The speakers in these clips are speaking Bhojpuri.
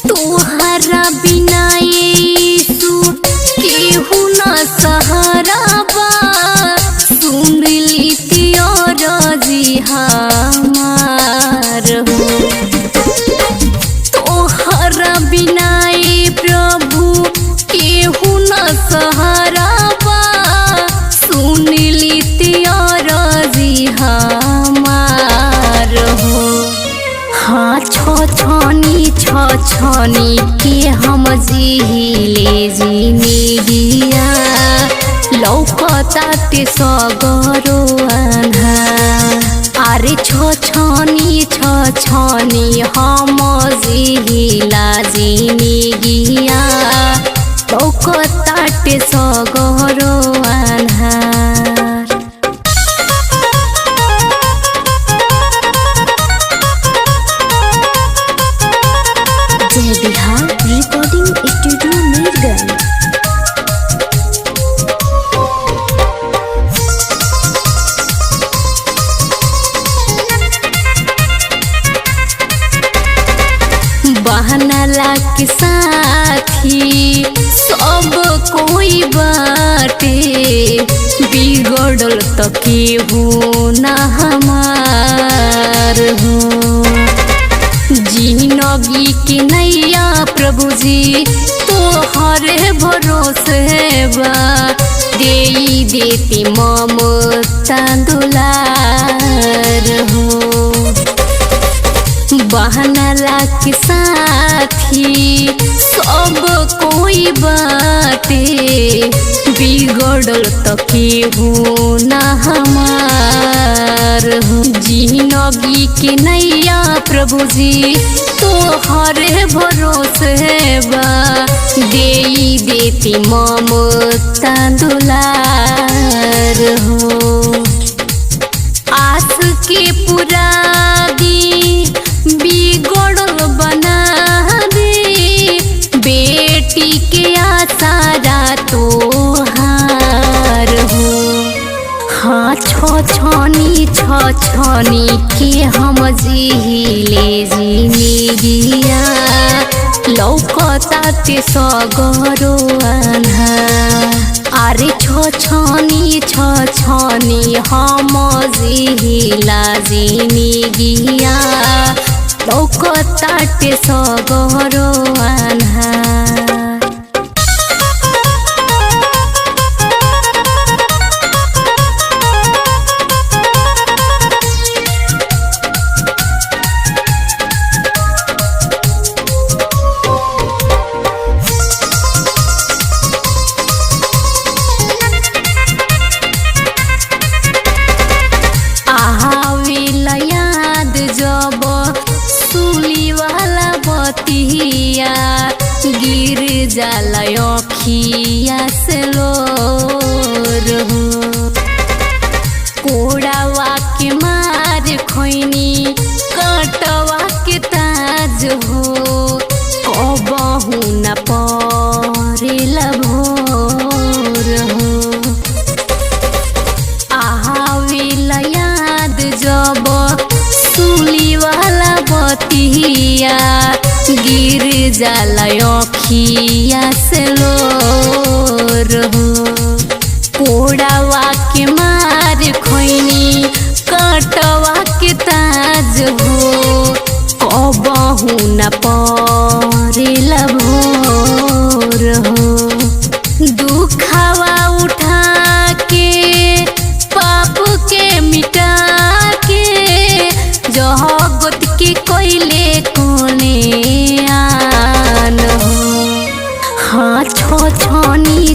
तोहरा बिना यीशु केहू न सहारा बा। सुन लीती और जी हमार हो। तोहरा बिना प्रभु केहू न सहारा बा। सुन लीती और जी हमार हो। हाँ छछनी के हम जीले जिंदगिया लौकता ते सगरो अन्हार। अरे छछनी हम जीला जिंदगिया लौकता ते सगरो अन्हार। जय बिहार रिकॉर्डिंग स्टूडियो मीरगंज। बहनला के साथी सब कोई बाटे। बिगड़ल तो केहू न हमार हो। जिंदगी के नैया प्रभु जी तोहरे भरोसे बा। देई देती ममता दुलार हो। बहनला के साथी सब कोई बाटे। बिगड़ल तो केहू न हमार हो। जिंदगी के नैया प्रभु जी तोहरे भरोसे बा। देई देती ममता दुलार हो। आस के पूरा दी बिगड़ल बना दे। बेटी के आसारा तोहार हो। हाँ छछनी के हम जीले जिंदगिया लौकता ते सगरो अन्हार। अरे छछनी हम जीला जिंदगिया लौकता ते सगरो अन्हार। याद जब सुली वाला बतिया गिर जाला अखिया से लोर हो। कोड़ावा के मार खोइनी कटवा के ताज हो। कबहू न परेला भोर हो। याद जब सुली वाला बतिया गिर जाला अखिया से लोर हो। कोड़ावा के मार खोइनी कटवा के ताज हो। कबहू न परेला भोर हो। दुखावा उठा के पाप के मिटा के जगत के कोइले कोने आन हो। हाँ छछनी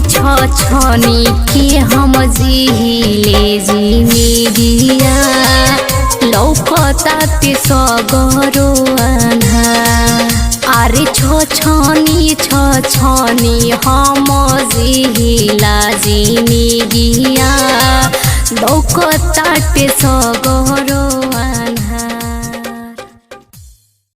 के हम जीले जिंदगिया लौकता ते सगरो अन्हार। अरे छछनी हम जीला जिंदगिया लौकताटे सगरो